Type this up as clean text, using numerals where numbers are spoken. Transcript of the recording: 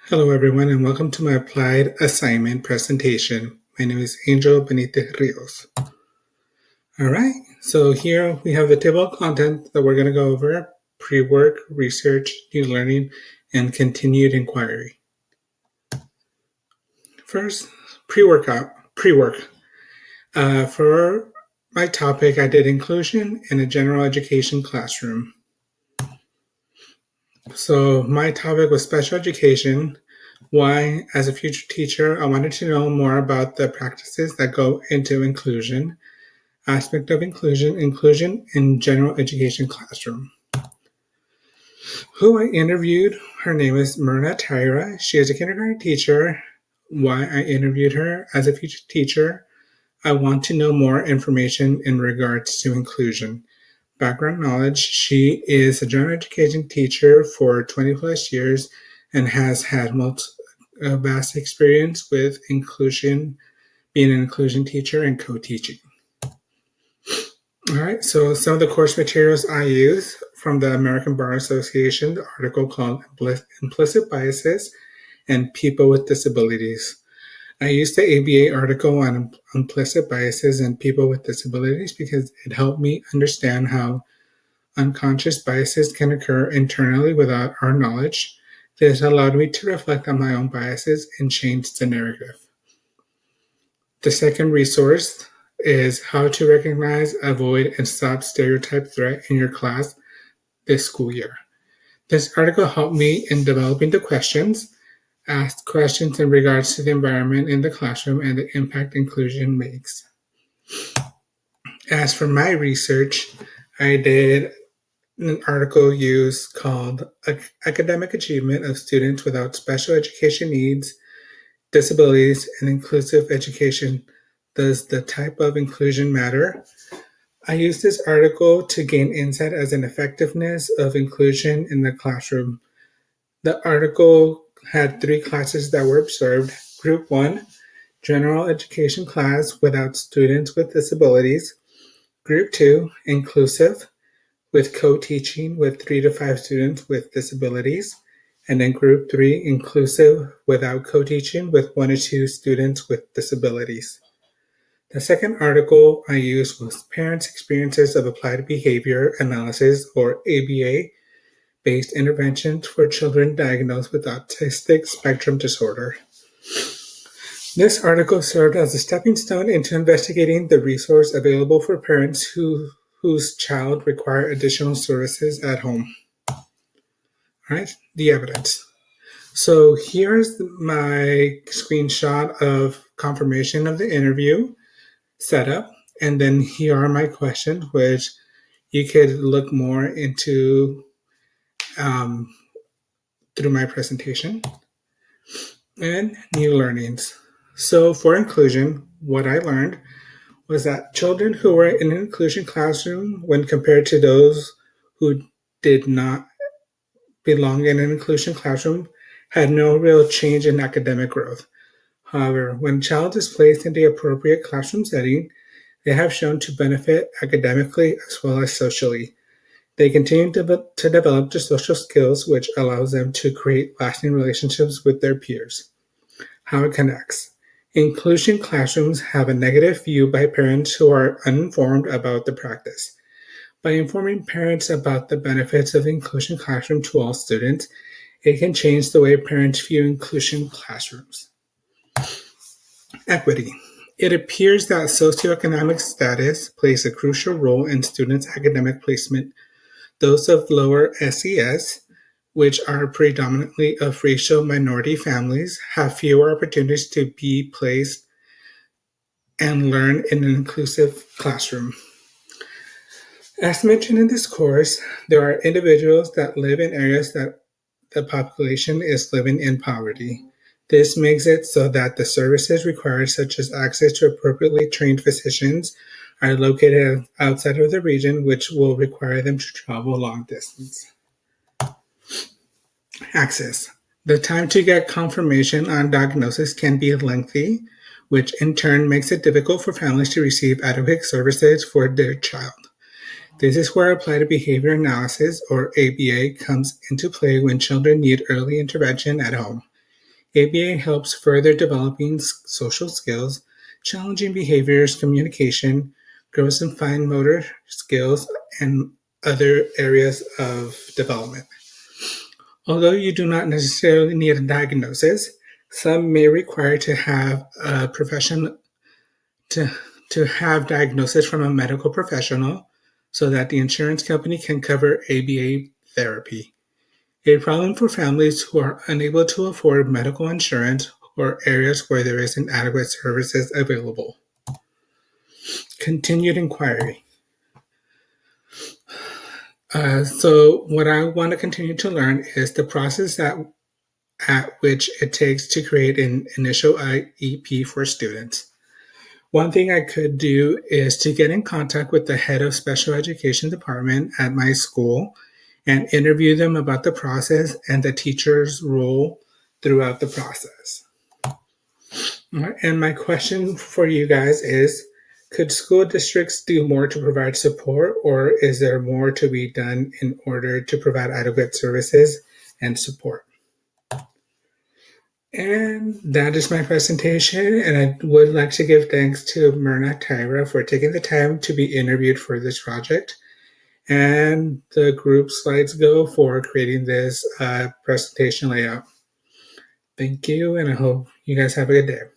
Hello, everyone, and welcome to my applied assignment presentation. My name is Angel Benitez Rios. All right, so here we have the table of contents that we're going to go over: pre-work, research, new learning, and continued inquiry. First, pre-work. For my topic, I did inclusion in a general education classroom. So my topic was special education. Why, as a future teacher, I wanted to know more about the practices that go into inclusion, aspect of inclusion in general education classroom. Who I interviewed, her name is Myrna Tyra. She is a kindergarten teacher. Why I interviewed her as a future teacher, I want to know more information in regards to inclusion. Background knowledge, she is a general education teacher for 20 plus years and has had vast experience with inclusion, being an inclusion teacher and co-teaching. All right, so some of the course materials I use from the American Bar Association, the article called Implicit Biases and People with Disabilities. I used the ABA article on implicit biases and people with disabilities because it helped me understand how unconscious biases can occur internally without our knowledge. This allowed me to reflect on my own biases and change the narrative. The second resource is how to recognize, avoid, and stop stereotype threat in your class this school year. This article helped me in developing the questions, asked questions in regards to the environment in the classroom and the impact inclusion makes. As for my research, I did an article used called Academic Achievement of Students Without Special Education Needs, Disabilities, and Inclusive Education. Does the type of inclusion matter? I used this article to gain insight as an effectiveness of inclusion in the classroom. The article had 3 classes that were observed. Group 1, general education class without students with disabilities. Group 2, inclusive, with co-teaching with 3 to 5 students with disabilities. And then group 3, inclusive, without co-teaching with 1 to 2 students with disabilities. The second article I used was Parents' Experiences of Applied Behavior Analysis, or ABA-based interventions for children diagnosed with autistic spectrum disorder. This article served as a stepping stone into investigating the resource available for parents whose child require additional services at home. All right, the evidence. So here's my screenshot of confirmation of the interview setup, and then here are my questions, which you could look more into through my presentation. And new learnings. So for inclusion, what I learned was that children who were in an inclusion classroom, when compared to those who did not belong in an inclusion classroom, had no real change in academic growth. However, when a child is placed in the appropriate classroom setting, they have shown to benefit academically as well as socially. They continue to develop their social skills, which allows them to create lasting relationships with their peers. How it connects. Inclusion classrooms have a negative view by parents who are uninformed about the practice. By informing parents about the benefits of the inclusion classroom to all students, it can change the way parents view inclusion classrooms. Equity. It appears that socioeconomic status plays a crucial role in students' academic placement. Those of lower SES, which are predominantly of racial minority families, have fewer opportunities to be placed and learn in an inclusive classroom. As mentioned in this course, there are individuals that live in areas that the population is living in poverty. This makes it so that the services required, such as access to appropriately trained physicians, are located outside of the region, which will require them to travel a long distance. Access. The time to get confirmation on diagnosis can be lengthy, which in turn makes it difficult for families to receive adequate services for their child. This is where applied behavior analysis, or ABA, comes into play when children need early intervention at home. ABA helps further developing social skills, challenging behaviors, communication, gross and fine motor skills, and other areas of development. Although you do not necessarily need a diagnosis, some may require to have a profession to, to have diagnosis from a medical professional so that the insurance company can cover ABA therapy. A problem for families who are unable to afford medical insurance or areas where there isn't adequate services available. Continued inquiry. So what I want to continue to learn is the process at which it takes to create an initial IEP for students. One thing I could do is to get in contact with the head of special education department at my school and interview them about the process and the teacher's role throughout the process. All right, and my question for you guys is, could school districts do more to provide support, or is there more to be done in order to provide adequate services and support? And that is my presentation, and I would like to give thanks to Myrna Tyra for taking the time to be interviewed for this project, and the group slides go for creating this presentation layout. Thank you, and I hope you guys have a good day.